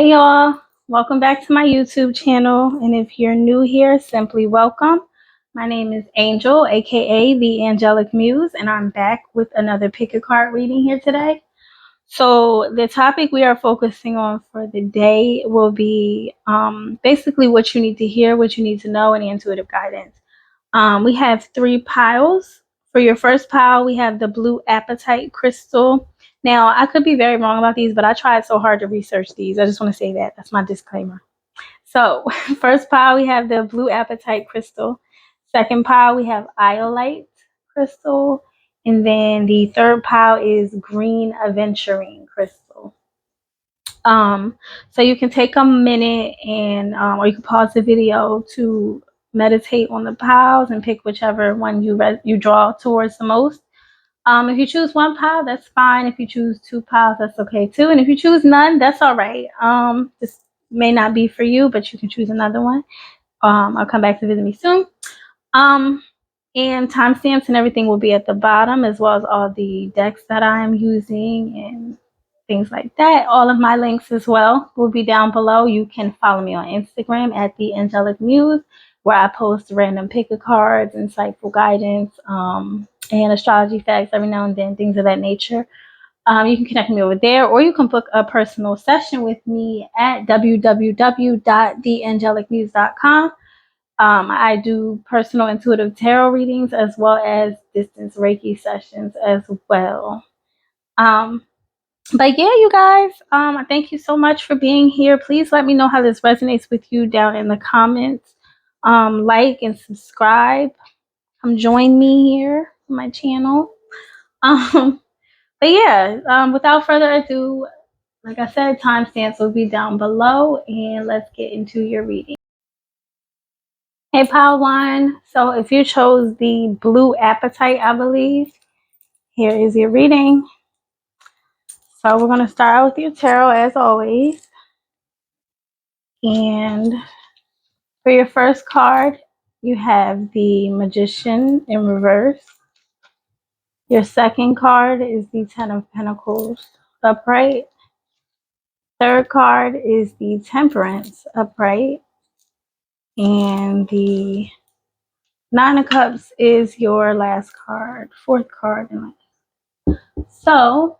Hey y'all, welcome back to my YouTube channel, and if you're new here, simply welcome. My name is Angel, aka the Angelic Muse, and I'm back with another pick a card reading here today. So the topic we are focusing on for the day will be basically what you need to hear, what you need to know, and intuitive guidance. We have 3 piles. For your first pile, we have the blue apatite crystal. Now, I could be very wrong about these, but I tried so hard to research these. I just want to say that. That's my disclaimer. So, first pile, we have the blue apatite crystal. Second pile, we have Iolite crystal. And then the third pile is green Aventurine crystal. So you can take a minute and, or you can pause the video to meditate on the piles and pick whichever one you draw towards the most. If you choose one pile, that's fine. If you choose 2 piles, that's okay too. And if you choose none, that's all right. This may not be for you, but you can choose another one. I'll come back to visit me soon. And timestamps and everything will be at the bottom, as well as all the decks that I'm using and things like that. All of my links as well will be down below. You can follow me on Instagram at theangelicmuse, where I post random pick-a cards, insightful guidance, and astrology facts every now and then, things of that nature. You can connect me over there, or you can book a personal session with me at www.theangelicmuse.com. I do personal intuitive tarot readings as well as distance Reiki sessions as well. But yeah, you guys, thank you so much for being here. Please let me know how this resonates with you down in the comments. Like and subscribe. Come join me here on my channel. But yeah, without further ado, like I said, timestamps will be down below, and let's get into your reading. Hey, pile one. So if you chose the blue apatite, I believe, here is your reading. So we're going to start out with your tarot as always. And for your first card, you have the Magician in reverse. Your second card is the Ten of Pentacles upright. Third card is the Temperance upright. And the Nine of Cups is your last card, fourth card in life. So,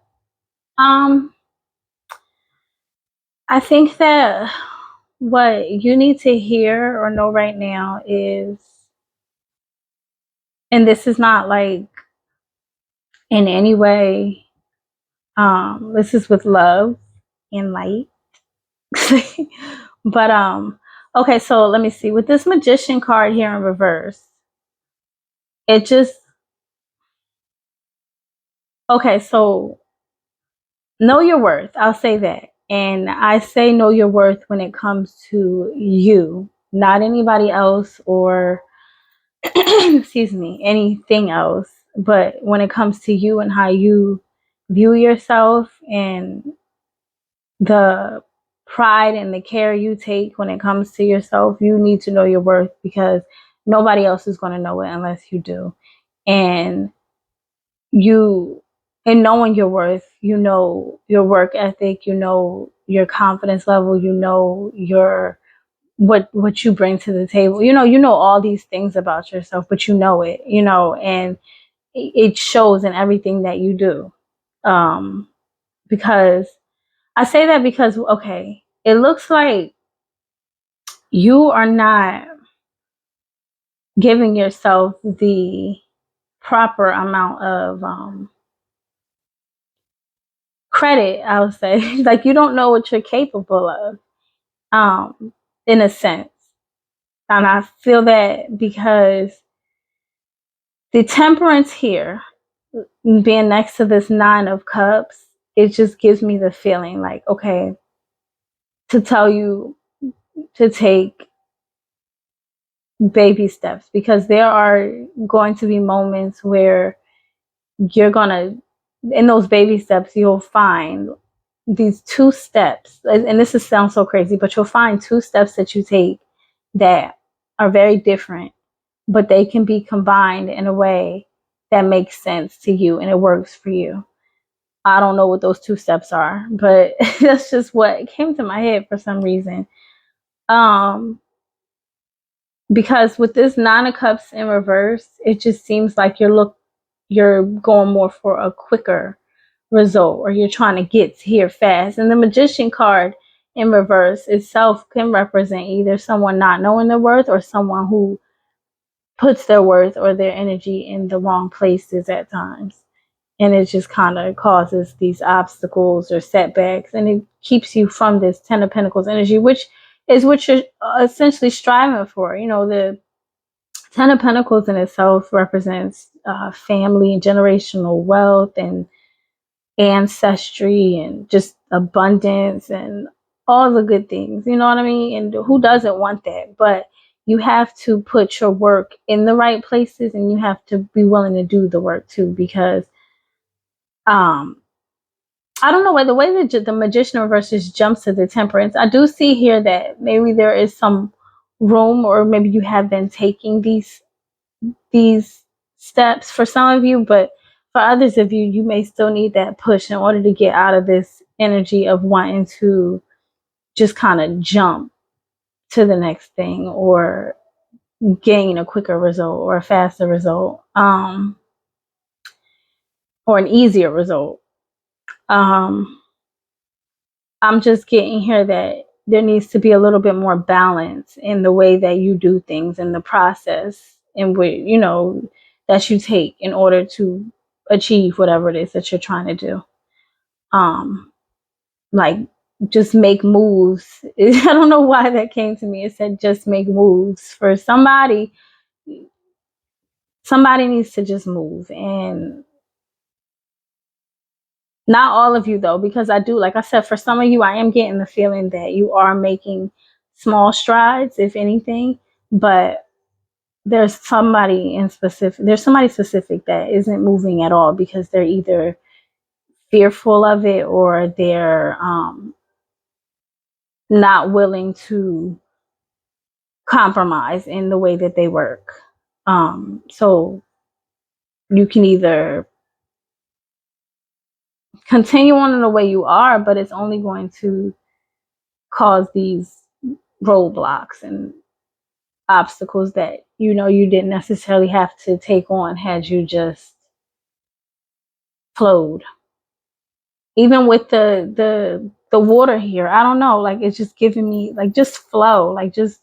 I think that what you need to hear or know right now is, and this is not like in any way, this is with love and light. But okay, so let me see. With this Magician card here in reverse, it just, okay, so know your worth. I'll say that. And I say know your worth when it comes to you, not anybody else or excuse me, anything else. But when it comes to you and how you view yourself and the pride and the care you take when it comes to yourself, you need to know your worth, because nobody else is going to know it unless you do. And you, in knowing your worth, you know your work ethic, you know your confidence level, you know your what you bring to the table. You know all these things about yourself, but you know it, and it shows in everything that you do. Because I say that because, okay, it looks like you are not giving yourself the proper amount of credit, I would say. Like, you don't know what you're capable of, in a sense. And I feel that because the Temperance here, being next to this Nine of Cups, it just gives me the feeling like, okay, to tell you to take baby steps, because there are going to be moments where you're gonna, in those baby steps, you'll find these 2 steps, and this sounds so crazy, but you'll find 2 steps that you take that are very different, but they can be combined in a way that makes sense to you and it works for you. I don't know what those 2 steps are, but that's just what came to my head for some reason. Um, because with this 9 of Cups in reverse, it just seems like you're going more for a quicker result, or you're trying to get here fast. And the Magician card in reverse itself can represent either someone not knowing their worth, or someone who puts their worth or their energy in the wrong places at times. And it just kind of causes these obstacles or setbacks, and it keeps you from this 10 of Pentacles energy, which is what you're essentially striving for. The 10 of Pentacles in itself represents family and generational wealth and ancestry and just abundance and all the good things. You know what I mean? And who doesn't want that? But you have to put your work in the right places, and you have to be willing to do the work too, because um I don't know why the way that the Magician reverse just jumps to the Temperance. I do see here that maybe there is some room, or maybe you have been taking these steps for some of you, but for others of you, you may still need that push in order to get out of this energy of wanting to just kind of jump to the next thing, or gain a quicker result, or a faster result, or an easier result. Um, I'm just getting here that there needs to be a little bit more balance in the way that you do things, in the process in which, that you take in order to achieve whatever it is that you're trying to do. Um, like, just make moves. I don't know why that came to me. It said just make moves. For somebody needs to just move. And not all of you though, because I do, like I said, for some of you, I am getting the feeling that you are making small strides, if anything, but there's somebody specific that isn't moving at all, because they're either fearful of it, or they're not willing to compromise in the way that they work. So you can either continue on in the way you are, but it's only going to cause these roadblocks and obstacles that you didn't necessarily have to take on had you just flowed. Even with the water here, I don't know, like, it's just giving me, like, just flow, like, just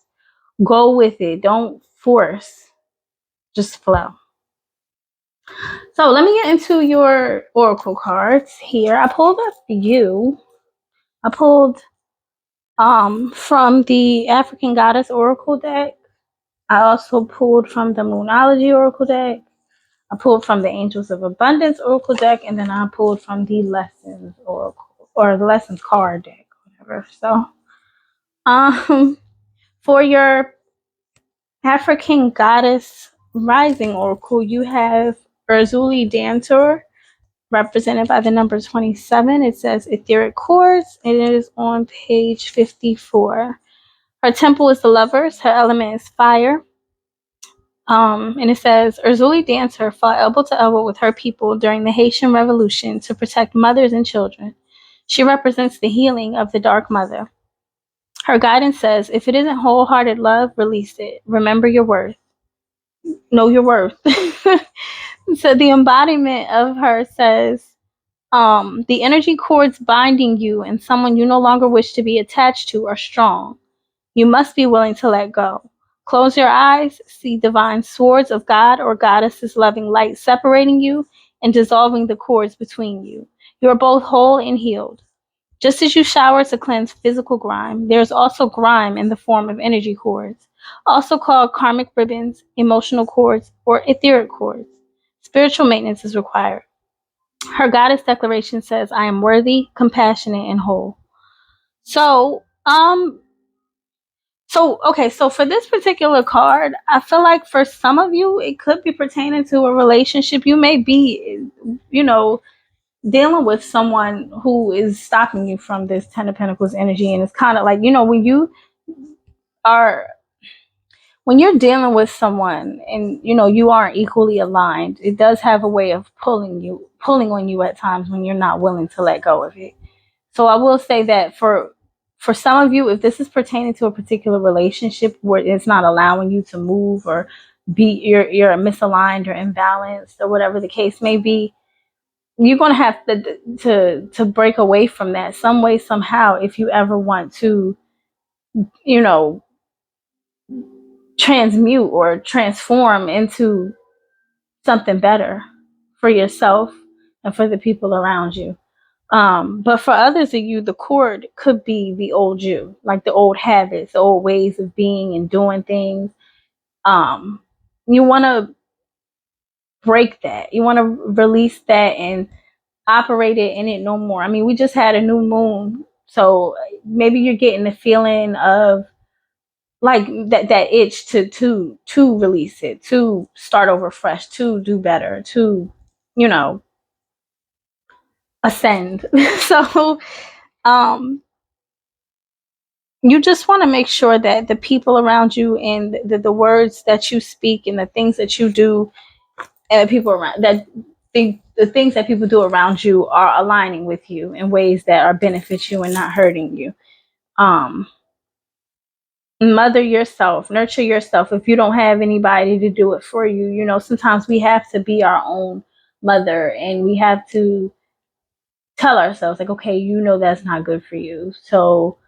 go with it, don't force, just flow. So let me get into your oracle cards here. I pulled from the African Goddess Oracle deck. I also pulled from the Moonology Oracle deck. I pulled from the Angels of Abundance Oracle deck, and then I pulled from the Lessons Oracle, or the Lessons card deck, whatever. So, for your African Goddess Rising Oracle, you have Urzuli Dantor, represented by the number 27. It says Etheric Chords, and it is on page 54. Her temple is the Lovers. Her element is fire. And it says, Urzuli Dancer fought elbow to elbow with her people during the Haitian Revolution to protect mothers and children. She represents the healing of the Dark Mother. Her guidance says, if it isn't wholehearted love, release it. Remember your worth. Know your worth. So the embodiment of her says, the energy cords binding you and someone you no longer wish to be attached to are strong. You must be willing to let go. Close your eyes, see divine swords of God or Goddess's loving light separating you and dissolving the cords between you. You are both whole and healed. Just as you shower to cleanse physical grime, there is also grime in the form of energy cords, also called karmic ribbons, emotional cords, or etheric cords. Spiritual maintenance is required. Her goddess declaration says, I am worthy, compassionate, and whole. So for this particular card, I feel like for some of you, it could be pertaining to a relationship. You may be, dealing with someone who is stopping you from this 10 of Pentacles energy. And it's kind of like, when when you're dealing with someone and you aren't equally aligned, it does have a way of pulling on you at times when you're not willing to let go of it. So I will say that for some of you, if this is pertaining to a particular relationship where it's not allowing you to move, or you're misaligned or imbalanced or whatever the case may be, you're going to have to break away from that some way, somehow, if you ever want to, you know, transmute or transform into something better for yourself and for the people around you. But for others of you, the cord could be the old you, like the old habits, the old ways of being and doing things. You want to break that. You want to release that and operate it in it no more. I mean, we just had a new moon, so maybe you're getting the feeling of like that itch to release it, to start over fresh, to do better, to you know ascend. So um you just want to make sure that the people around you and the words that you speak and the things that you do and the people around that the things that people do around you are aligning with you in ways that are benefit you and not hurting you. um Mother yourself, nurture yourself. If you don't have anybody to do it for you, sometimes we have to be our own mother, and we have to tell ourselves, like, okay, that's not good for you, so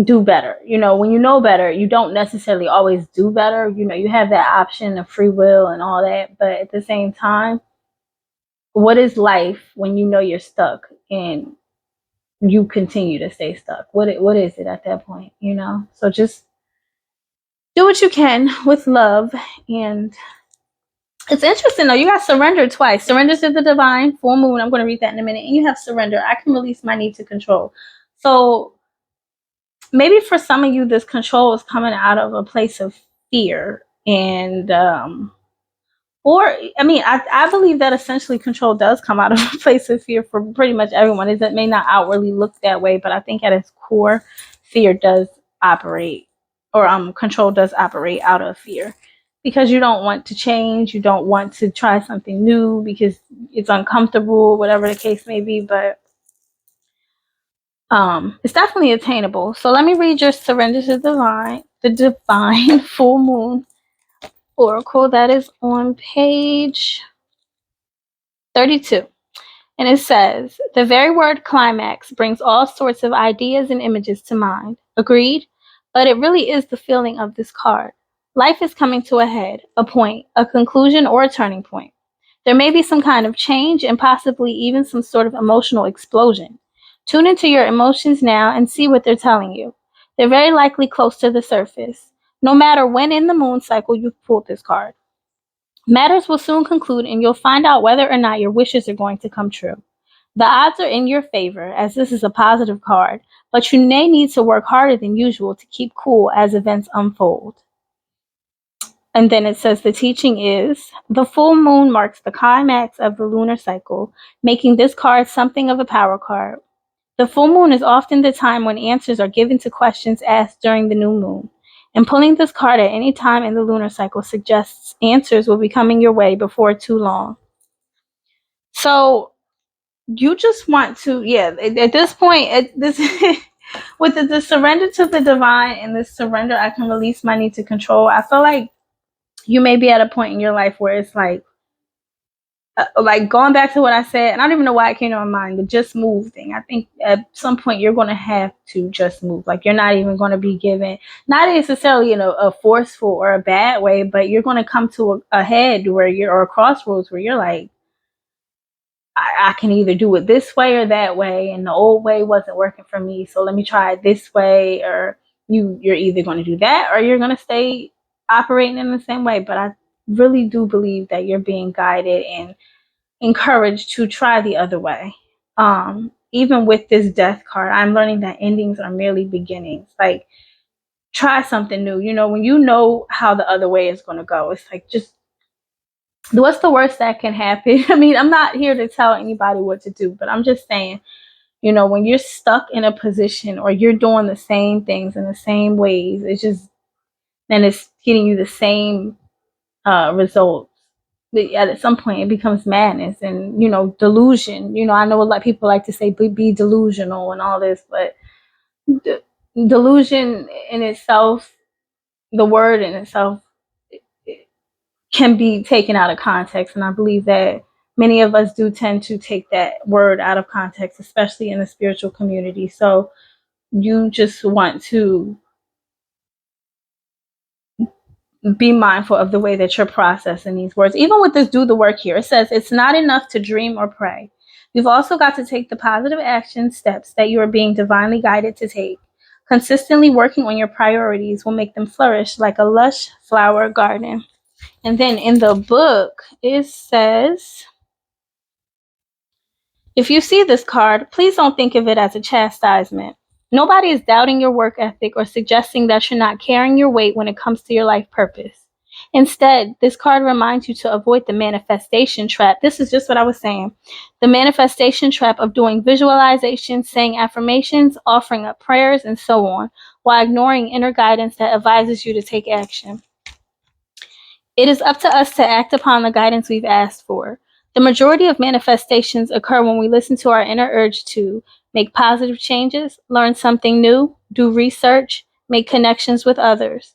do better. When you know better, you don't necessarily always do better. You have that option of free will and all that, but at the same time, what is life when you're stuck and you continue to stay stuck? What is it at that point? So just do what you can with love. And it's interesting though, you got surrender twice. Surrender to the divine, full moon, I'm going to read that in a minute, and you have surrender, I can release my need to control. So maybe for some of you, this control is coming out of a place of fear. And or I mean, I believe that essentially control does come out of a place of fear for pretty much everyone. It may not outwardly look that way, but I think at its core, fear does operate, or control does operate out of fear, because you don't want to change, you don't want to try something new because it's uncomfortable, whatever the case may be. But it's definitely attainable. So let me read your surrender to the divine full moon oracle. That is on page 32. And it says, the very word climax brings all sorts of ideas and images to mind. Agreed? But it really is the feeling of this card. Life is coming to a head, a point, a conclusion, or a turning point. There may be some kind of change and possibly even some sort of emotional explosion. Tune into your emotions now and see what they're telling you. They're very likely close to the surface, no matter when in the moon cycle you've pulled this card. Matters will soon conclude, and you'll find out whether or not your wishes are going to come true. The odds are in your favor, as this is a positive card, but you may need to work harder than usual to keep cool as events unfold. And then it says the teaching is, the full moon marks the climax of the lunar cycle, making this card something of a power card. The full moon is often the time when answers are given to questions asked during the new moon. And pulling this card at any time in the lunar cycle suggests answers will be coming your way before too long. So you just want to, at this point, with the surrender to the divine and this surrender, I can release my need to control. I feel like you may be at a point in your life where it's like going back to what I said, and I don't even know why it came to my mind, the just move thing. I think at some point you're going to have to just move. Like, you're not even going to be given, not necessarily in a forceful or a bad way, but you're going to come to a head where or a crossroads where you're like, I can either do it this way or that way, and the old way wasn't working for me, so let me try it this way. Or you're either going to do that or you're going to stay operating in the same way. But I really do believe that you're being guided and encouraged to try the other way. Even with this death card, I'm learning that endings are merely beginnings. Like, try something new. When you know how the other way is going to go, it's like, just what's the worst that can happen? I mean, I'm not here to tell anybody what to do, but I'm just saying, when you're stuck in a position or you're doing the same things in the same ways, it's just and it's getting you the same results. At some point, it becomes madness and, delusion. I know a lot of people like to say be delusional and all this, but delusion in itself, the word in itself, can be taken out of context. And I believe that many of us do tend to take that word out of context, especially in the spiritual community. So you just want to be mindful of the way that you're processing these words. Even with this do the work here, it says it's not enough to dream or pray. You've also got to take the positive action steps that you are being divinely guided to take. Consistently working on your priorities will make them flourish like a lush flower garden. And then in the book, it says, if you see this card, please don't think of it as a chastisement. Nobody is doubting your work ethic or suggesting that you're not carrying your weight when it comes to your life purpose. Instead, this card reminds you to avoid the manifestation trap. This is just what I was saying. The manifestation trap of doing visualizations, saying affirmations, offering up prayers, and so on, while ignoring inner guidance that advises you to take action. It is up to us to act upon the guidance we've asked for. The majority of manifestations occur when we listen to our inner urge to make positive changes, learn something new, do research, make connections with others.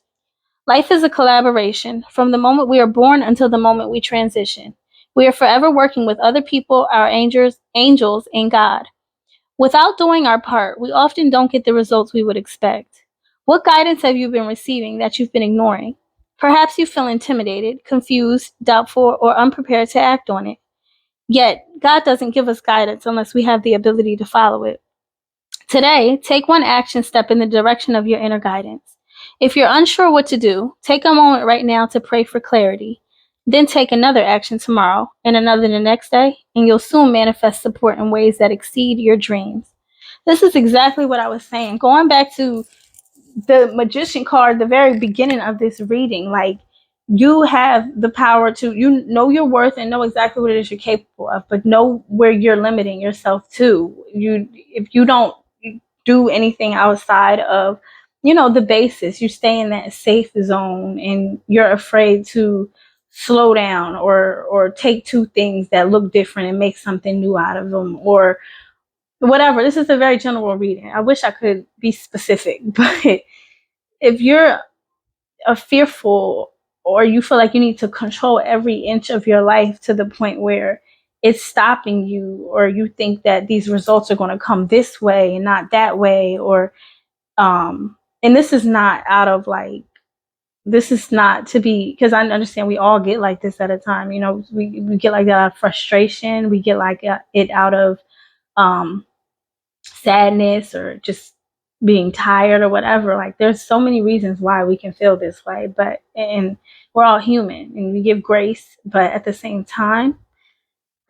Life is a collaboration from the moment we are born until the moment we transition. We are forever working with other people, our angels, and God. Without doing our part, we often don't get the results we would expect. What guidance have you been receiving that you've been ignoring? Perhaps you feel intimidated, confused, doubtful, or unprepared to act on it. Yet, God doesn't give us guidance unless we have the ability to follow it. Today, take one action step in the direction of your inner guidance. If you're unsure what to do, take a moment right now to pray for clarity. Then take another action tomorrow and another the next day, and you'll soon manifest support in ways that exceed your dreams. This is exactly what I was saying. Going back to the magician card, the very beginning of this reading, like, you have the power to, know your worth and know exactly what it is you're capable of, but know where you're limiting yourself to. If you don't do anything outside of, the basis, you stay in that safe zone and you're afraid to slow down or take two things that look different and make something new out of them, or whatever. This is a very general reading. I wish I could be specific, but if you're a fearful, or you feel like you need to control every inch of your life to the point where it's stopping you, or you think that these results are going to come this way and not that way, or and this is not out of like, this is not to be, because I understand we all get like this at a time. We get like that out of frustration. We get like it out of um sadness, or just being tired or whatever. Like, there's so many reasons why we can feel this way, but and we're all human and we give grace. But at the same time,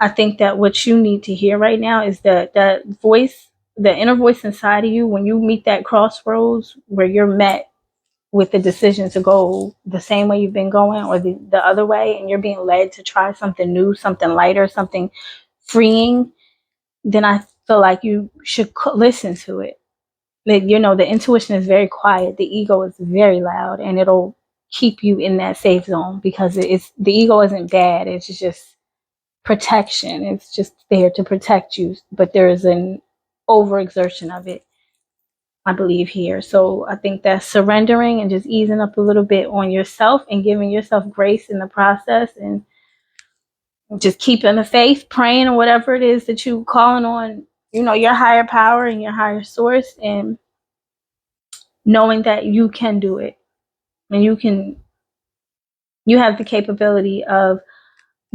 I think that what you need to hear right now is that voice, the inner voice inside of you, when you meet that crossroads where you're met with the decision to go the same way you've been going, or the other way, and you're being led to try something new, something lighter, something freeing, then I feel like you should listen to it. Like, the intuition is very quiet. The ego is very loud, and it'll keep you in that safe zone, because it's, the ego isn't bad. It's just protection. It's just there to protect you. But there is an overexertion of it, I believe, here. So I think that surrendering and just easing up a little bit on yourself and giving yourself grace in the process, and just keeping the faith, praying, or whatever it is that you calling on, your higher power and your higher source, and knowing that you can do it, and you have the capability of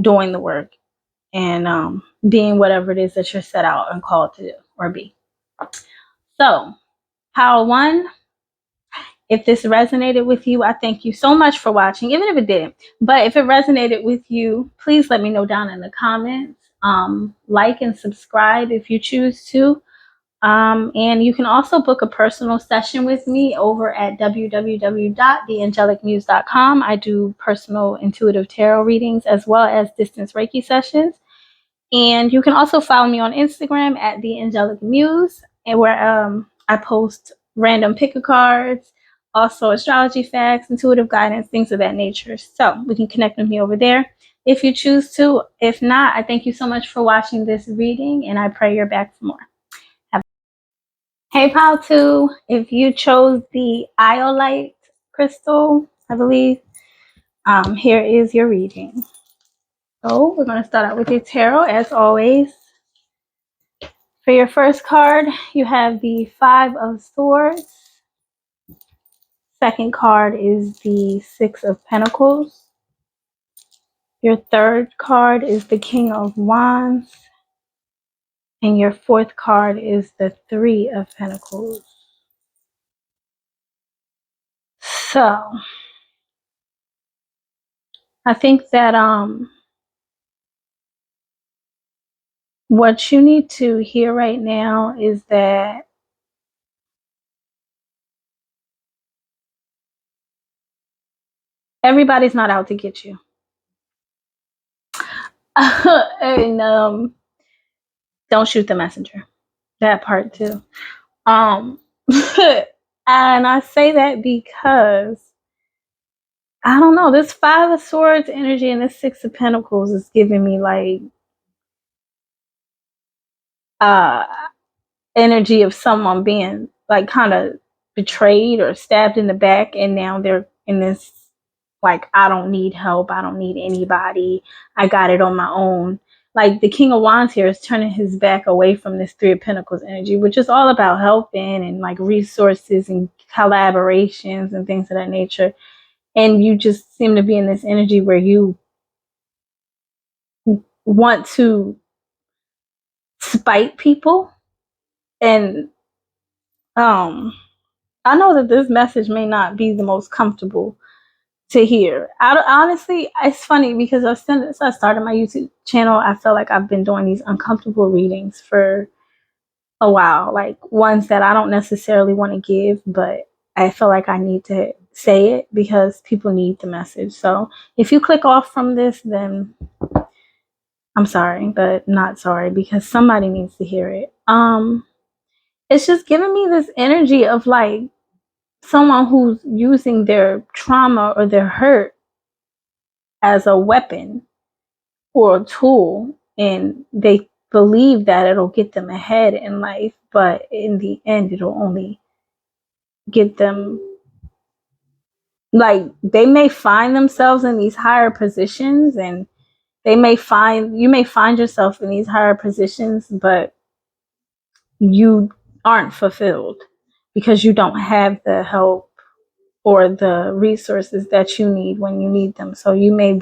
doing the work, and being whatever it is that you're set out and called to do or be. So, Power One, if this resonated with you, I thank you so much for watching, even if it didn't. But if it resonated with you, please let me know down in the comments. Like and subscribe if you choose to. And you can also book a personal session with me over at www.theangelicmuse.com. I do personal intuitive tarot readings as well as distance Reiki sessions. And you can also follow me on Instagram at theangelicmuse, and where I post random pick-a cards, also astrology facts, intuitive guidance, things of that nature. So we can connect with me over there if you choose to. If not, I thank you so much for watching this reading, and I pray you're back for more. Hey, Pal 2, if you chose the Iolite crystal, I believe, here is your reading. So we're going to start out with your tarot, as always. For your first card, you have the Five of Swords. Second card is the Six of Pentacles. Your third card is the King of Wands. And your fourth card is the Three of Pentacles. So, I think that what you need to hear right now is that everybody's not out to get you. And don't shoot the messenger. That part too. And I say that because I don't know, this Five of Swords energy and this Six of Pentacles is giving me like energy of someone being like kind of betrayed or stabbed in the back, and now they're in this like, I don't need help, I don't need anybody, I got it on my own. Like the King of Wands here is turning his back away from this Three of Pentacles energy, which is all about helping and like resources and collaborations and things of that nature. And you just seem to be in this energy where you want to spite people. And I know that this message may not be the most comfortable to hear. Honestly, it's funny because since I started my YouTube channel, I feel like I've been doing these uncomfortable readings for a while, like ones that I don't necessarily want to give, but I feel like I need to say it because people need the message. So if you click off from this, then I'm sorry, but not sorry, because somebody needs to hear it. It's just giving me this energy of like someone who's using their trauma or their hurt as a weapon or a tool, and they believe that it'll get them ahead in life, but in the end it'll only get them, like, they may find themselves in these higher positions, and you may find yourself in these higher positions, but you aren't fulfilled because you don't have the help or the resources that you need when you need them. So you may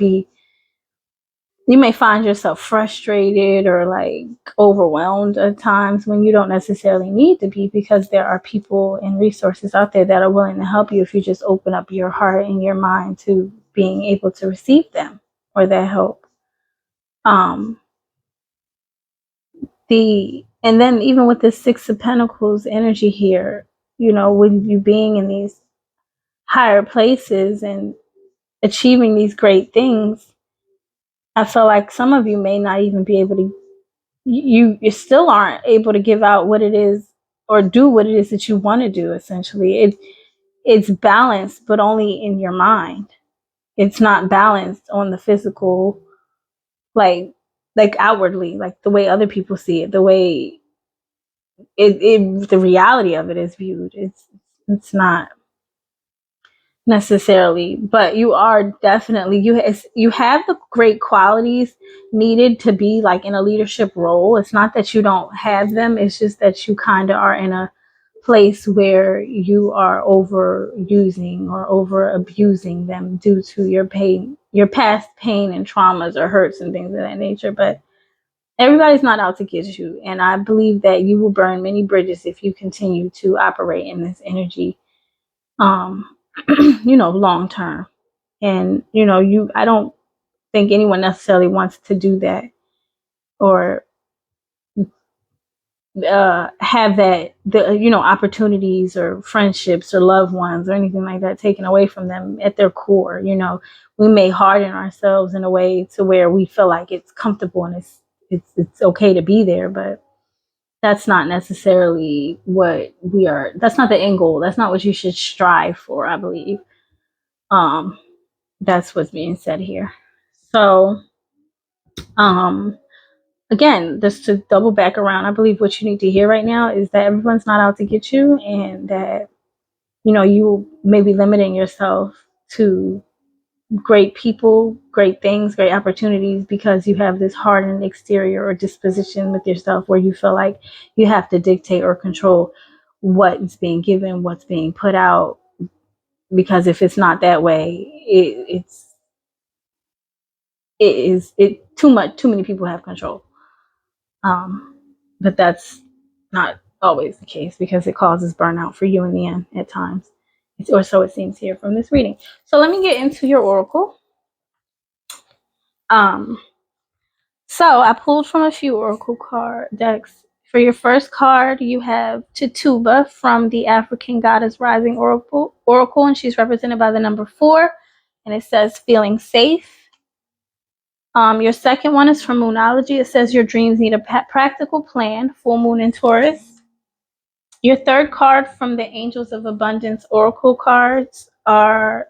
find yourself frustrated or like overwhelmed at times when you don't necessarily need to be, because there are people and resources out there that are willing to help you if you just open up your heart and your mind to being able to receive them or that help. And then even with the Six of Pentacles energy here, you know, with you being in these higher places and achieving these great things, I feel like some of you may not even be able to, you still aren't able to give out what it is or do what it is that you want to do. Essentially, it's balanced, but only in your mind. It's not balanced on the physical, like outwardly, like the way other people see it, the way the reality of it is viewed. It's not necessarily, but you are definitely, you have the great qualities needed to be like in a leadership role. It's not that you don't have them, it's just that you kind of are in a place where you are overusing or over abusing them due to your pain, your past pain and traumas or hurts and things of that nature. But everybody's not out to get you, and I believe that you will burn many bridges if you continue to operate in this energy, long term. And I don't think anyone necessarily wants to do that or have the opportunities or friendships or loved ones or anything like that taken away from them at their core. We may harden ourselves in a way to where we feel like it's comfortable and it's okay to be there, but that's not necessarily what we are. That's not the end goal. That's not what you should strive for, I believe. Um, that's what's being said here. So, um, again, just to double back around, I believe what you need to hear right now is that everyone's not out to get you, and that you may be limiting yourself to great people, great things, great opportunities because you have this hardened exterior or disposition with yourself where you feel like you have to dictate or control what's being given, what's being put out. Because if it's not that way, it too much. Too many people have control. Um, but that's not always the case because it causes burnout for you in the end at times, or so it seems here from this reading. So let me get into your oracle. Um, So I pulled from a few oracle card decks. For your first card, you have Tituba from the African Goddess Rising Oracle, and she's represented by the number 4, and it says feeling safe. Your second one is from Moonology. It says your dreams need a practical plan. Full Moon in Taurus. Your third card from the Angels of Abundance Oracle cards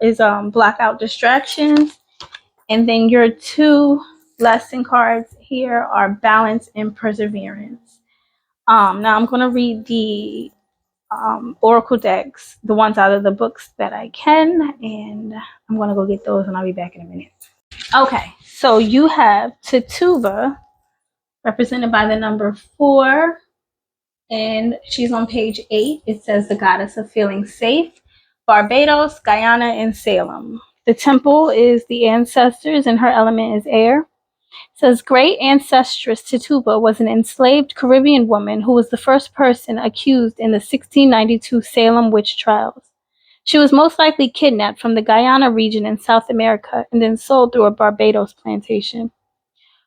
is block out distractions. And then your 2 lesson cards here are balance and perseverance. Now I'm going to read the oracle decks, the ones out of the books that I can, and I'm going to go get those, and I'll be back in a minute. Okay, so you have Tituba, represented by the number 4, and she's on page 8. It says the goddess of feeling safe, Barbados, Guyana, and Salem. The temple is the ancestors, and her element is air. It says great ancestress Tituba was an enslaved Caribbean woman who was the first person accused in the 1692 Salem witch trials. She was most likely kidnapped from the Guyana region in South America and then sold through a Barbados plantation.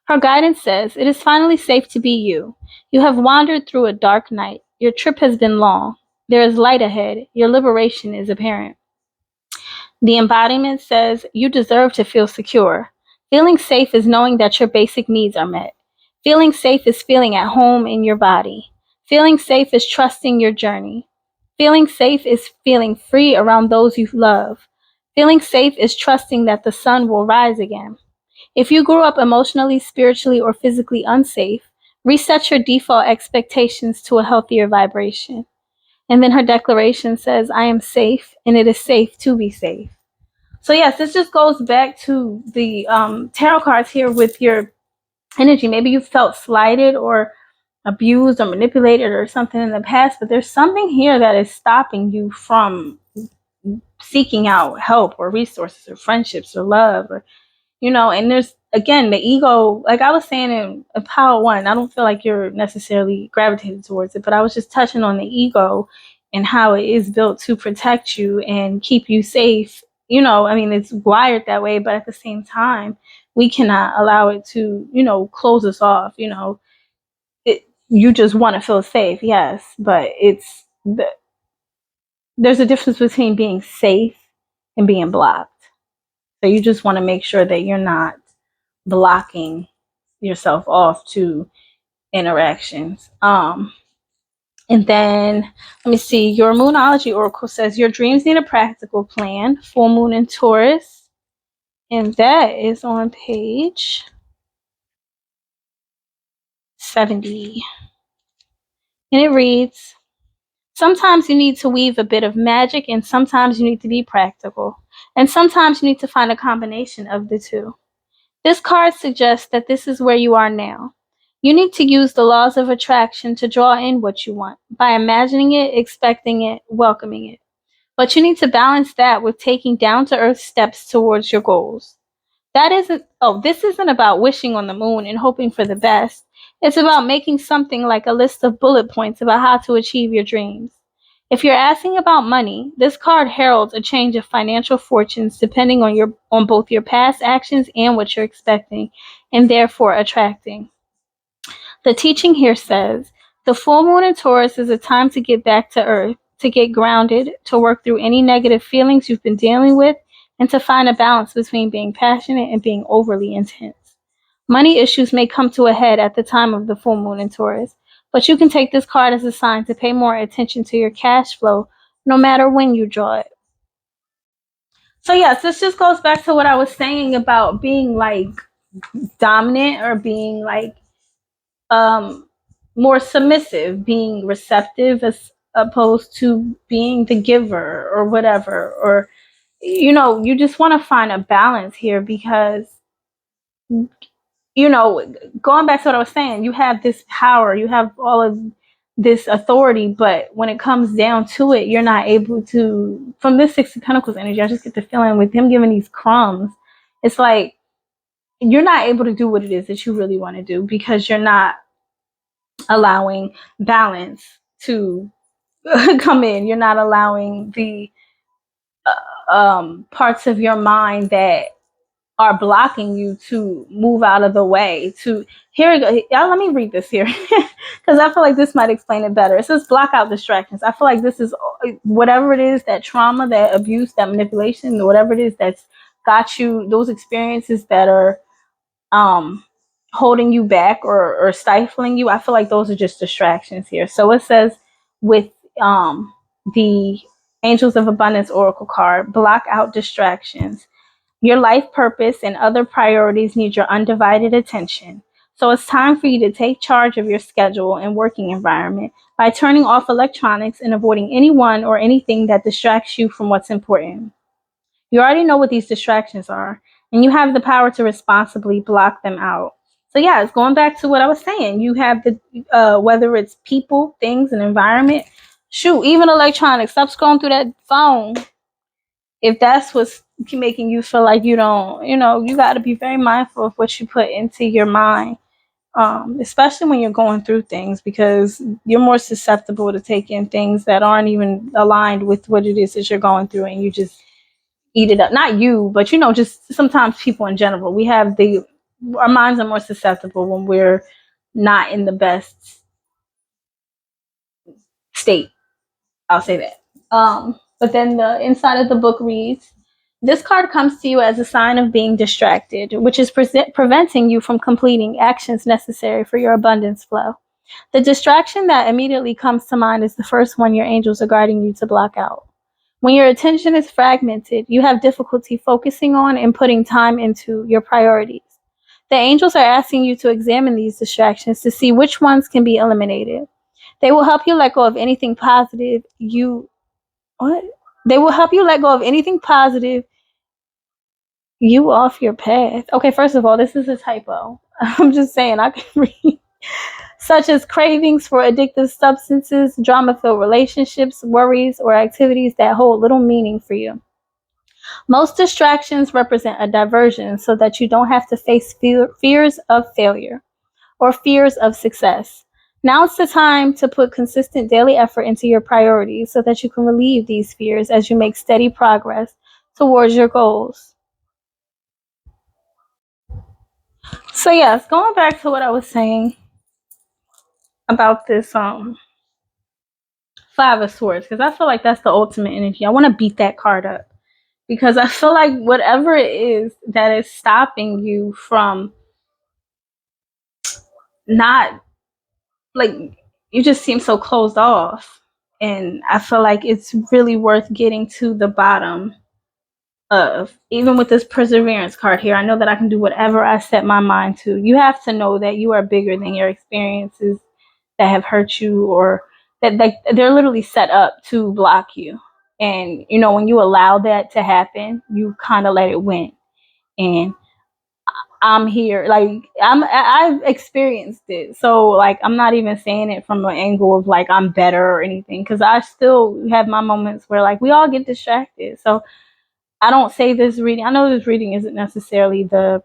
Her guidance says, "It is finally safe to be you. You have wandered through a dark night. Your trip has been long. There is light ahead. Your liberation is apparent." The embodiment says, "You deserve to feel secure. Feeling safe is knowing that your basic needs are met. Feeling safe is feeling at home in your body. Feeling safe is trusting your journey. Feeling safe is feeling free around those you love. Feeling safe is trusting that the sun will rise again. If you grew up emotionally, spiritually, or physically unsafe, reset your default expectations to a healthier vibration." And then her declaration says, "I am safe, and it is safe to be safe." So yes, this just goes back to the tarot cards here with your energy. Maybe you felt slighted or abused or manipulated or something in the past, but there's something here that is stopping you from seeking out help or resources or friendships or love, or and there's again the ego, like I was saying in Power One. I don't feel like you're necessarily gravitated towards it, but I was just touching on the ego and how it is built to protect you and keep you safe. I mean, it's wired that way, but at the same time, we cannot allow it to, close us off. You just want to feel safe, yes, but there's a difference between being safe and being blocked. So you just want to make sure that you're not blocking yourself off to interactions. And then let me see. Your Moonology Oracle says your dreams need a practical plan. Full Moon in Taurus, and that is on page 70. And it reads, "Sometimes you need to weave a bit of magic, and sometimes you need to be practical, and sometimes you need to find a combination of the two. This card suggests that this is where you are now. You need to use the laws of attraction to draw in what you want by imagining it, expecting it, welcoming it. But you need to balance that with taking down to earth steps towards your goals. This isn't about wishing on the moon and hoping for the best. It's about making something like a list of bullet points about how to achieve your dreams. If you're asking about money, this card heralds a change of financial fortunes depending on both your past actions and what you're expecting, and therefore attracting. The teaching here says, the full moon in Taurus is a time to get back to earth, to get grounded, to work through any negative feelings you've been dealing with, and to find a balance between being passionate and being overly intense. Money issues may come to a head at the time of the full moon in Taurus, But you can take this card as a sign to pay more attention to your cash flow no matter when you draw it. So yes, this just goes back to what I was saying about being like dominant or being like um more submissive, being receptive as opposed to being the giver or whatever. Or you just want to find a balance here because you know, going back to what I was saying, you have this power, you have all of this authority, but when it comes down to it, you're not able to. From this Six of Pentacles energy, I just get the feeling with him giving these crumbs, it's like you're not able to do what it is that you really want to do because you're not allowing balance to come in. You're not allowing the parts of your mind that are blocking you to move out of the way. To here, y'all, let me read this here because I feel like this might explain it better. It says block out distractions. I feel like this is whatever it is, that trauma, that abuse, that manipulation, whatever it is that's got you, those experiences that are holding you back or stifling you. I feel like those are just distractions here. So it says with the Angels of Abundance Oracle card, block out distractions. Your life purpose and other priorities need your undivided attention. So it's time for you to take charge of your schedule and working environment by turning off electronics and avoiding anyone or anything that distracts you from what's important. You already know what these distractions are, and you have the power to responsibly block them out. So yeah, it's going back to what I was saying. You have the whether it's people, things, and environment. Shoot, even electronics. Stop scrolling through that phone if that's what's making you feel like you don't, you got to be very mindful of what you put into your mind, especially when you're going through things, because you're more susceptible to take in things that aren't even aligned with what it is that you're going through, and you just eat it up. Not you, but just sometimes people in general. Our minds are more susceptible when we're not in the best state. I'll say that. But then the inside of the book reads, this card comes to you as a sign of being distracted, which is preventing you from completing actions necessary for your abundance flow. The distraction that immediately comes to mind is the first one your angels are guiding you to block out. When your attention is fragmented, you have difficulty focusing on and putting time into your priorities. The angels are asking you to examine these distractions to see which ones can be eliminated. They will help you let go of anything positive what? They will help you let go of anything positive you off your path. Okay, first of all, this is a typo. I'm just saying I can read. Such as cravings for addictive substances, drama-filled relationships, worries, or activities that hold little meaning for you. Most distractions represent a diversion so that you don't have to face fears of failure or fears of success. Now it's the time to put consistent daily effort into your priorities so that you can relieve these fears as you make steady progress towards your goals. So yes, going back to what I was saying about this Five of Swords, because I feel like that's the ultimate energy. I want to beat that card up because I feel like whatever it is that is stopping you from not, like, you just seem so closed off, and I feel like it's really worth getting to the bottom of. Even with this Perseverance card here, I know that I can do whatever I set my mind to. You have to know that you are bigger than your experiences that have hurt you, or that they're literally set up to block you. And when you allow that to happen, you kind of let it win. And I'm here, like I've experienced it, so like I'm not even saying it from an angle of like I'm better or anything, because I still have my moments where like we all get distracted. So I don't say this reading, I know this reading isn't necessarily the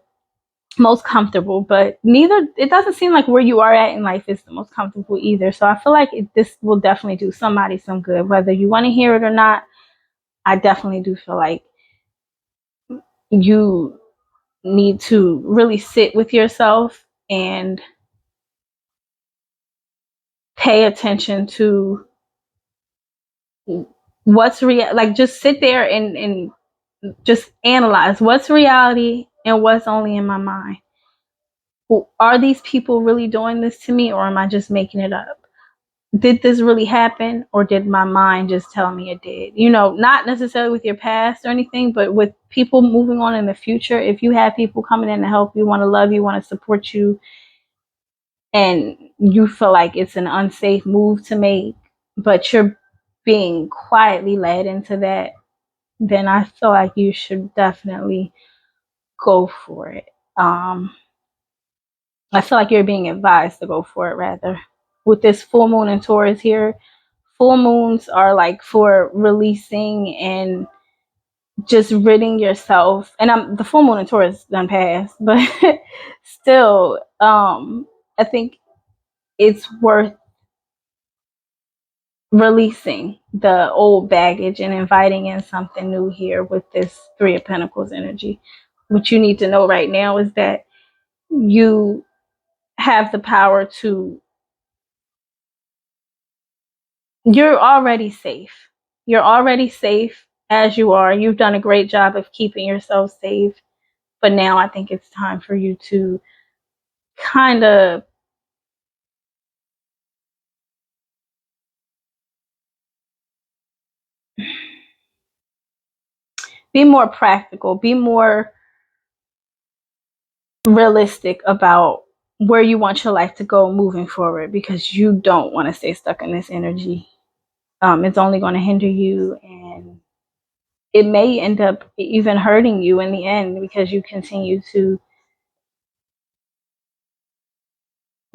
most comfortable, but neither, it doesn't seem like where you are at in life is the most comfortable either. So I feel like this will definitely do somebody some good, whether you want to hear it or not. I definitely do feel like you need to really sit with yourself and pay attention to what's real. Like, just sit there and just analyze what's reality and what's only in my mind. are these people really doing this to me, or am I just making it up? Did this really happen, or did my mind just tell me it did? Not necessarily with your past or anything, but with people moving on in the future. If you have people coming in to help you, want to love you, want to support you, and you feel like it's an unsafe move to make, but you're being quietly led into that, then I feel like you should definitely go for it. I feel like you're being advised to go for it, rather. With this full moon in Taurus here, full moons are like for releasing and just ridding yourself. And the full moon in Taurus done passed, but still, I think it's worth releasing the old baggage and inviting in something new here with this Three of Pentacles energy. What you need to know right now is that you have the power to, you're already safe. You're already safe as you are. You've done a great job of keeping yourself safe. But now I think it's time for you to kind of be more practical, be more realistic about where you want your life to go moving forward, because you don't want to stay stuck in this energy. It's only going to hinder you, and it may end up even hurting you in the end, because you continue to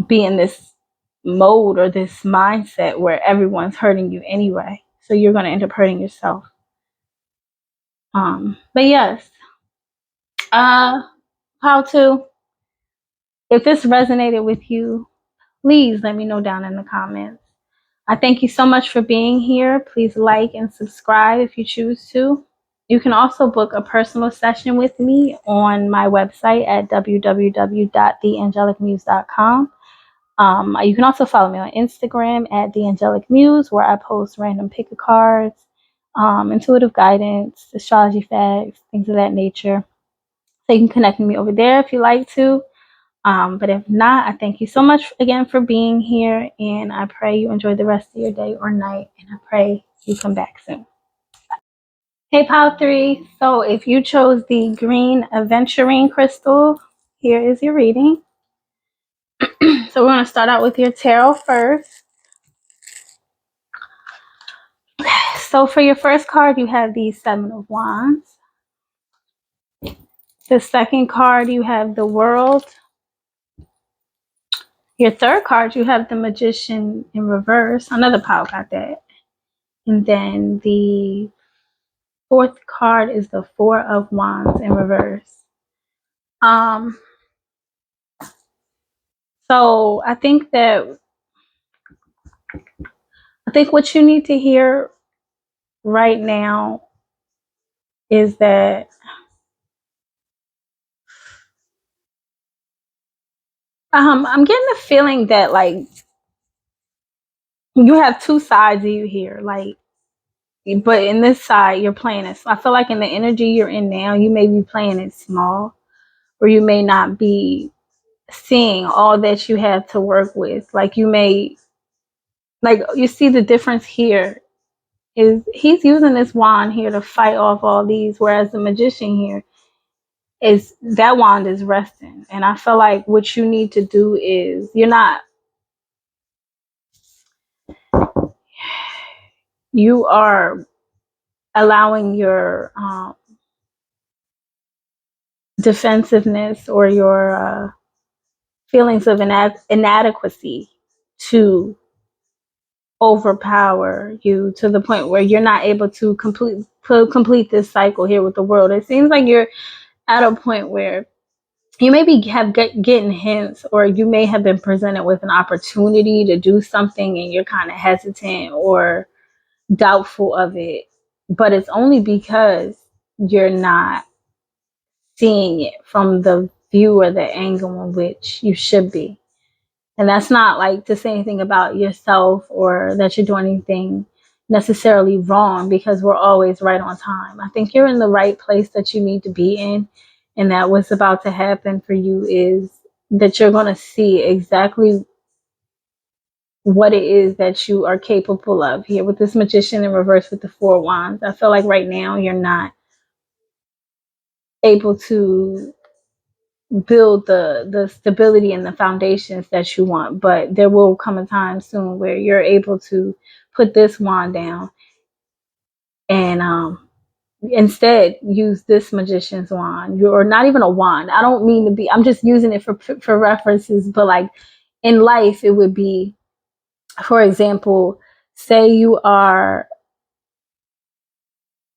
be in this mode or this mindset where everyone's hurting you anyway. So you're going to end up hurting yourself. But yes, how to, if this resonated with you, please let me know down in the comments. I thank you so much for being here. Please like and subscribe if you choose to. You can also book a personal session with me on my website at www.theangelicmuse.com. You can also follow me on Instagram at theangelicmuse, where I post random pick a cards, intuitive guidance, astrology facts, things of that nature. So you can connect with me over there if you like to. But if not, I thank you so much again for being here, and I pray you enjoy the rest of your day or night, and I pray you come back soon. Hey, Pile 3. So if you chose the green Aventurine crystal, here is your reading. So we're going to start out with your tarot first. So for your first card, you have the Seven of Wands. The second card, you have the World. Your third card, you have the Magician in reverse. Another pile got that. And then the fourth card is the Four of Wands in reverse. So I think what you need to hear right now is that I'm getting the feeling that like you have two sides of you here, like, but in this side you're playing it. I feel like in the energy you're in now, you may be playing it small, or you may not be seeing all that you have to work with. Like you may, like you see the difference here is he's using this wand here to fight off all these, whereas the Magician here is that wand is resting. And I feel like what you need to do is you are allowing your defensiveness or your feelings of inadequacy to overpower you to the point where you're not able to complete this cycle here with the World. It seems like you're at a point where you maybe getting hints, or you may have been presented with an opportunity to do something and you're kind of hesitant or doubtful of it, but it's only because you're not seeing it from the view or the angle in which you should be. And that's not like to say anything about yourself or that you're doing anything necessarily wrong, because we're always right on time. I think you're in the right place that you need to be in. And that what's about to happen for you is that you're going to see exactly what it is that you are capable of here with this Magician in reverse with the 4 wands. I feel like right now you're not able to build the stability and the foundations that you want, but there will come a time soon where you're able to put this wand down and instead use this Magician's wand. You're not even a wand. I don't mean to be, I'm just using it for references, but like in life it would be, for example, say you are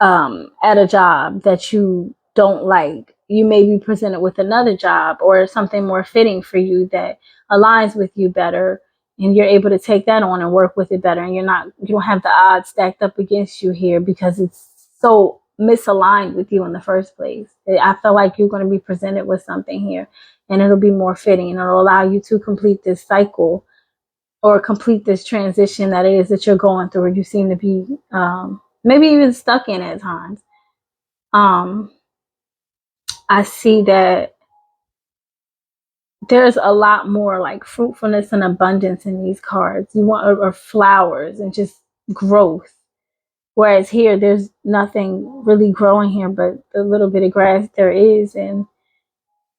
at a job that you don't like. You may be presented with another job or something more fitting for you that aligns with you better, and you're able to take that on and work with it better, and you don't have the odds stacked up against you here because it's so misaligned with you in the first place. I feel like you're going to be presented with something here, and it'll be more fitting, and it'll allow you to complete this cycle or complete this transition that it is that you're going through, or you seem to be maybe even stuck in at times. I see that there's a lot more like fruitfulness and abundance in these cards. You want or flowers and just growth. Whereas here, there's nothing really growing here but the little bit of grass there is and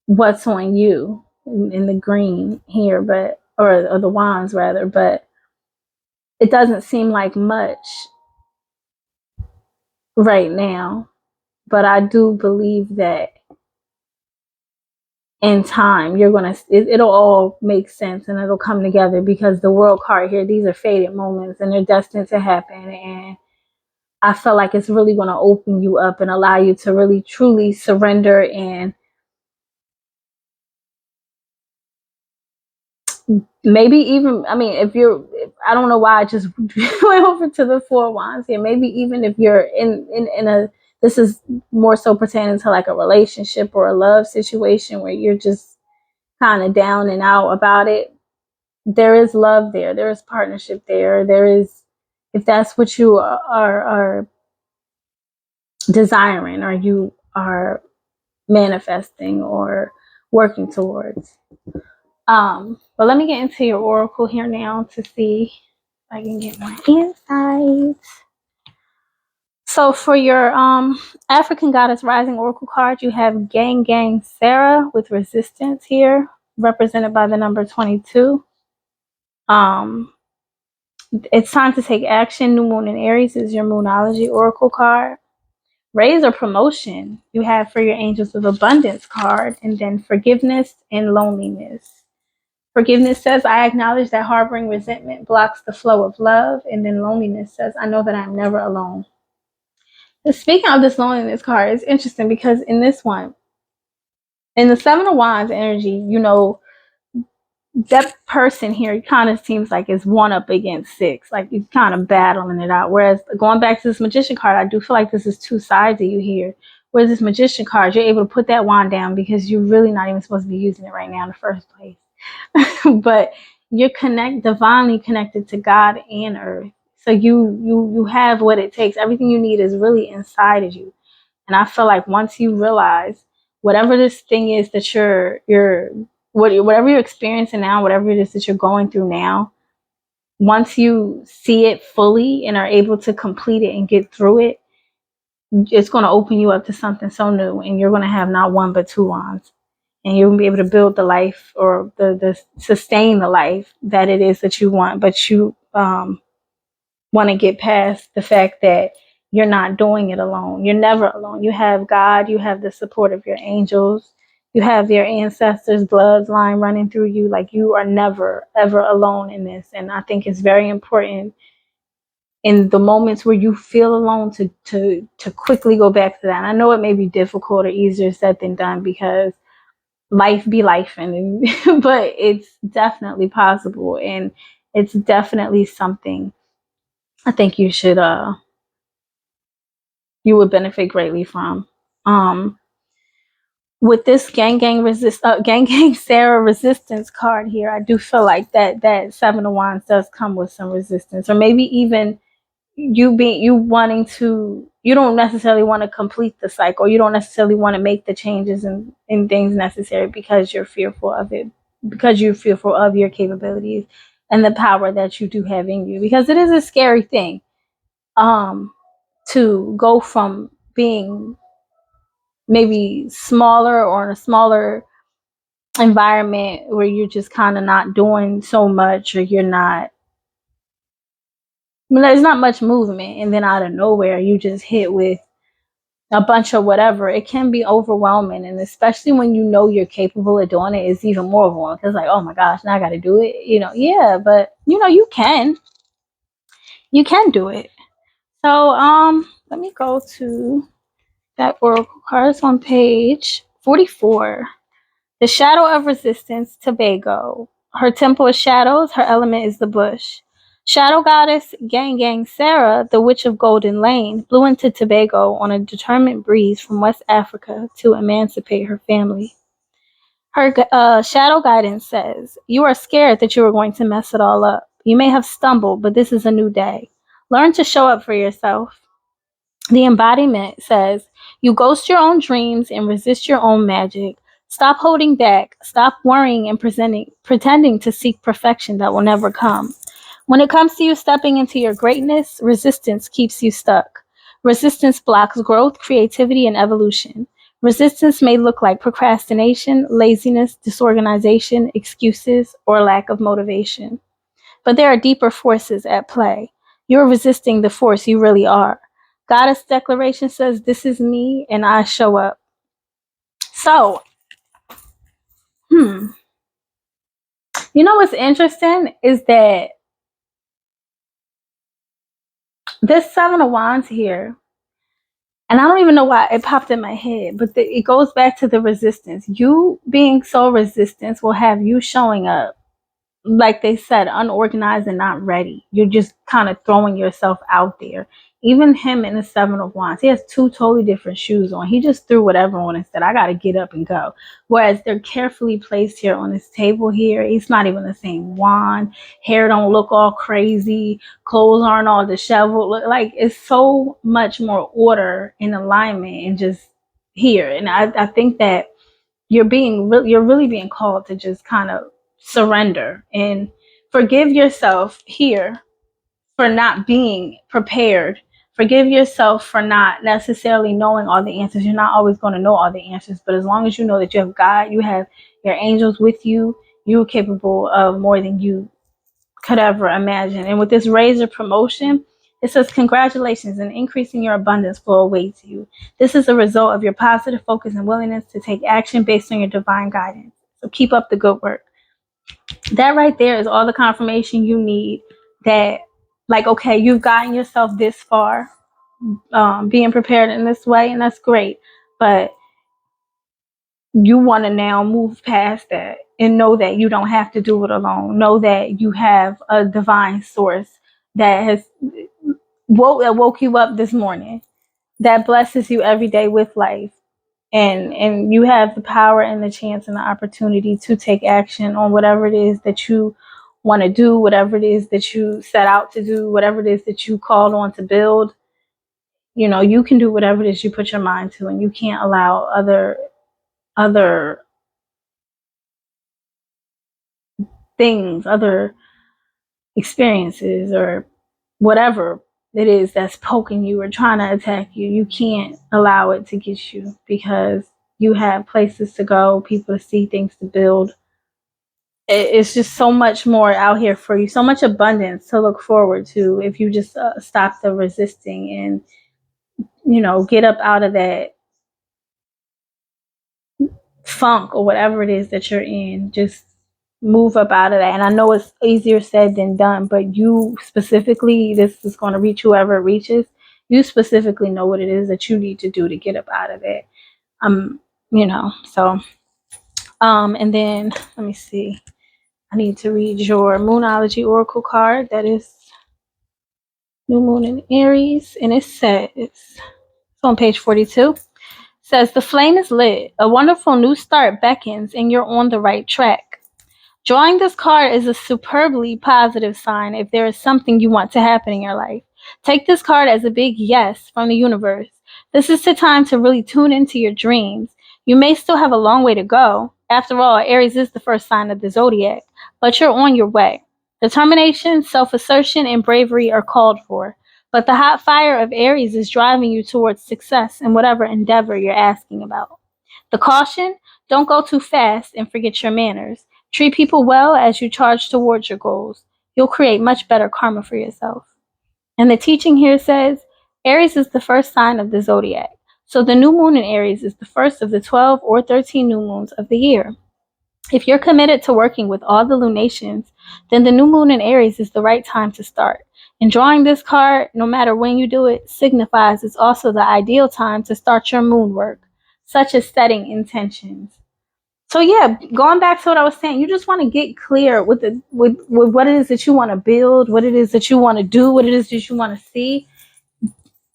what's on you in the green here, but or the wands rather, but it doesn't seem like much right now. But I do believe that in time you're gonna it'll all make sense and it'll come together, because the world card here, these are fated moments and they're destined to happen, and I feel like it's really going to open you up and allow you to really truly surrender and maybe even, I mean, I don't know why I just went over to the 4 wands here. Maybe even if you're in a, this is more so pertaining to like a relationship or a love situation where you're just kind of down and out about it. There is love there. There is partnership there. There is, if that's what you are desiring or you are manifesting or working towards. But let me get into your oracle here now to see if I can get more insights. So for your African Goddess Rising Oracle card, you have Gang Gang Sarah with resistance here, represented by the number 22. It's time to take action. New Moon in Aries is your Moonology Oracle card. Raise or promotion you have for your Angels of Abundance card, and then forgiveness and loneliness. Forgiveness says, I acknowledge that harboring resentment blocks the flow of love. And then loneliness says, I know that I'm never alone. And speaking of this loneliness card, it's interesting because in this one, in the 7 of Wands energy, you know, that person here kind of seems like it's 1 up against 6. Like you're kind of battling it out. Whereas going back to this Magician card, I do feel like this is 2 sides of you here. Whereas this Magician card, you're able to put that wand down because you're really not even supposed to be using it right now in the first place. But you're divinely connected to God and earth. So you have what it takes. Everything you need is really inside of you. And I feel like once you realize whatever this thing is that whatever you're experiencing now, whatever it is that you're going through now, once you see it fully and are able to complete it and get through it, it's going to open you up to something so new, and you're going to have not 1 but 2 wands, and you're going to be able to build the life or the sustain the life that it is that you want. But you want to get past the fact that you're not doing it alone. You're never alone. You have God, you have the support of your angels, you have your ancestors' bloodline running through you. Like you are never ever alone in this. And I think it's very important in the moments where you feel alone to quickly go back to that. And I know it may be difficult or easier said than done because life be life, and but it's definitely possible, and it's definitely something I think you would benefit greatly from. With this Gang Gang Sarah resistance card here, I do feel like that 7 of Wands does come with some resistance, or maybe even you wanting to, you don't necessarily want to complete the cycle. You don't necessarily want to make the changes and things necessary because you're fearful of it because you're fearful of your capabilities and the power that you do have in you, because it is a scary thing to go from being maybe smaller or in a smaller environment where you're just kind of not doing so much, or you're not, there's not much movement, and then out of nowhere you just hit with a bunch of whatever. It can be overwhelming, and especially when you know you're capable of doing it, it's even more overwhelming. It's like, oh my gosh, now I got to do it. Yeah, but you can do it. So let me go to that oracle card. It's on page 44. The shadow of resistance, Tobago. Her temple is shadows. Her element is the bush. Shadow goddess Gang Gang Sarah, the witch of Golden Lane, blew into Tobago on a determined breeze from West Africa to emancipate her family. Her shadow guidance says, you are scared that you are going to mess it all up. You may have stumbled, but this is a new day. Learn to show up for yourself. The embodiment says, you ghost your own dreams and resist your own magic. Stop holding back. Stop worrying and pretending to seek perfection that will never come. When it comes to you stepping into your greatness, resistance keeps you stuck. Resistance blocks growth, creativity, and evolution. Resistance may look like procrastination, laziness, disorganization, excuses, or lack of motivation. But there are deeper forces at play. You're resisting the force you really are. Goddess declaration says, this is me and I show up. So, you know what's interesting is that this Seven of Wands here, and I don't even know why it popped in my head, but it goes back to the resistance. You being so resistant will have you showing up, like they said, unorganized and not ready. You're just kind of throwing yourself out there. Even him in the Seven of Wands, he has two totally different shoes on. He just threw whatever on and said, I got to get up and go. Whereas they're carefully placed here on this table here. It's not even the same wand. Hair don't look all crazy. Clothes aren't all disheveled. Like, it's so much more order and alignment and just here. And I think that you're really being called to just kind of surrender and forgive yourself here for not being prepared. Forgive yourself for not necessarily knowing all the answers. You're not always going to know all the answers, but as long as you know that you have God, you have your angels with you, you're capable of more than you could ever imagine. And with this raise or promotion, it says, congratulations, and increasing your abundance flow awaits you. This is a result of your positive focus and willingness to take action based on your divine guidance. So keep up the good work. That right there is all the confirmation you need that, like, okay, you've gotten yourself this far, being prepared in this way, and that's great. But you want to now move past that and know that you don't have to do it alone. Know that you have a divine source that has woke you up this morning, that blesses you every day with life, and you have the power and the chance and the opportunity to take action on whatever it is that you want to do, whatever it is that you set out to do, whatever it is that you called on to build. You can do whatever it is you put your mind to, and you can't allow other things, other experiences, or whatever it is that's poking you or trying to attack you. You can't allow it to get you, because you have places to go, people to see, things to build. It's just so much more out here for you, so much abundance to look forward to if you just stop the resisting and get up out of that funk or whatever it is that you're in. Just move up out of that. And I know it's easier said than done, but you specifically, this is going to reach whoever it reaches. You specifically know what it is that you need to do to get up out of that. So and then let me see. I need to read your Moonology Oracle card. That is New Moon in Aries, and it says, it's on page 42. Says, the flame is lit. A wonderful new start beckons, and you're on the right track. Drawing this card is a superbly positive sign if there is something you want to happen in your life. Take this card as a big yes from the universe. This is the time to really tune into your dreams. You may still have a long way to go, After all, Aries is the first sign of the zodiac, but you're on your way. Determination, self-assertion, and bravery are called for, but the hot fire of Aries is driving you towards success in whatever endeavor you're asking about. The caution, don't go too fast and forget your manners. Treat people well as you charge towards your goals. You'll create much better karma for yourself. And the teaching here says Aries is the first sign of the zodiac. So the new moon in Aries is the first of the 12 or 13 new moons of the year. If you're committed to working with all the lunations, then the new moon in Aries is the right time to start. And drawing this card, no matter when you do it, signifies it's also the ideal time to start your moon work, such as setting intentions. So yeah, going back to what I was saying, you just want to get clear with what it is that you want to build, what it is that you want to do, what it is that you want to see.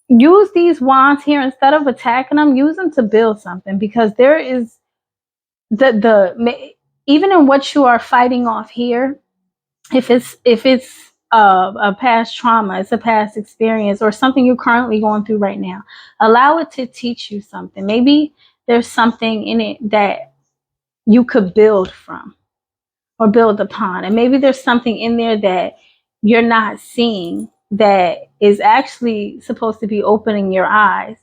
Use these wands here instead of attacking them. Use them to build something, because there is the even in what you are fighting off here. If it's a past trauma, it's a past experience, or something you're currently going through right now, allow it to teach you something. Maybe there's something in it that you could build from or build upon. And maybe there's something in there that you're not seeing that is actually supposed to be opening your eyes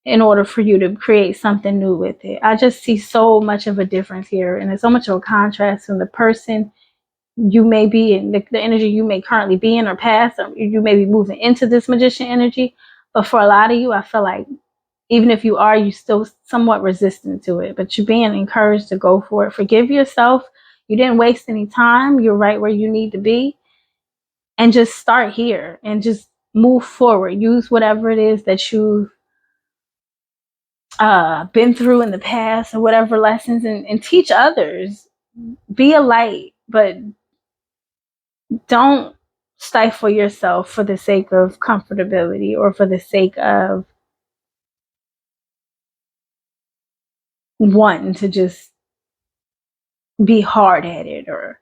in order for you to create something new with it. I just see so much of a difference here, and there's so much of a contrast from the person you may be in, the energy you may currently be in or past, or you may be moving into this magician energy. But for a lot of you, I feel like even if you are, you still somewhat resistant to it, but you're being encouraged to go for it. Forgive yourself. You didn't waste any time. You're right where you need to be. And just start here and just move forward. Use whatever it is that you've been through in the past, or whatever lessons, and teach others. Be a light, but don't stifle yourself for the sake of comfortability or for the sake of wanting to just be hard-headed or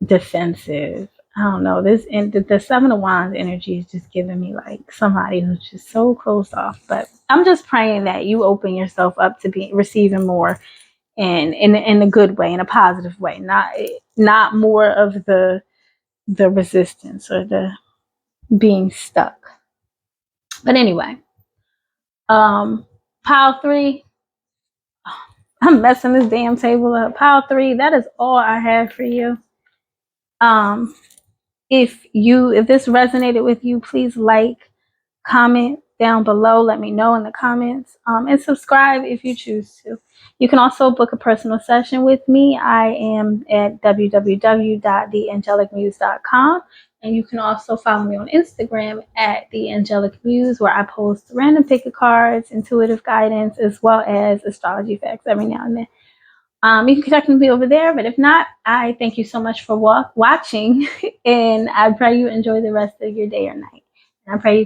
defensive. I don't know. This, and the Seven of Wands energy is just giving me like somebody who's just so closed off. But I'm just praying that you open yourself up to be receiving more, and in a good way, in a positive way, not more of the resistance or the being stuck. But anyway, pile 3. I'm messing this damn table up. Pile 3. That is all I have for you. If this resonated with you, please like, comment down below. Let me know in the comments, and subscribe if you choose to. You can also book a personal session with me. I am at www.theangelicmuse.com, and you can also follow me on Instagram at theangelicmuse, where I post random pick of cards, intuitive guidance, as well as astrology facts every now and then. You can connect with me over there, but if not, I thank you so much for watching, and I pray you enjoy the rest of your day or night. And I pray you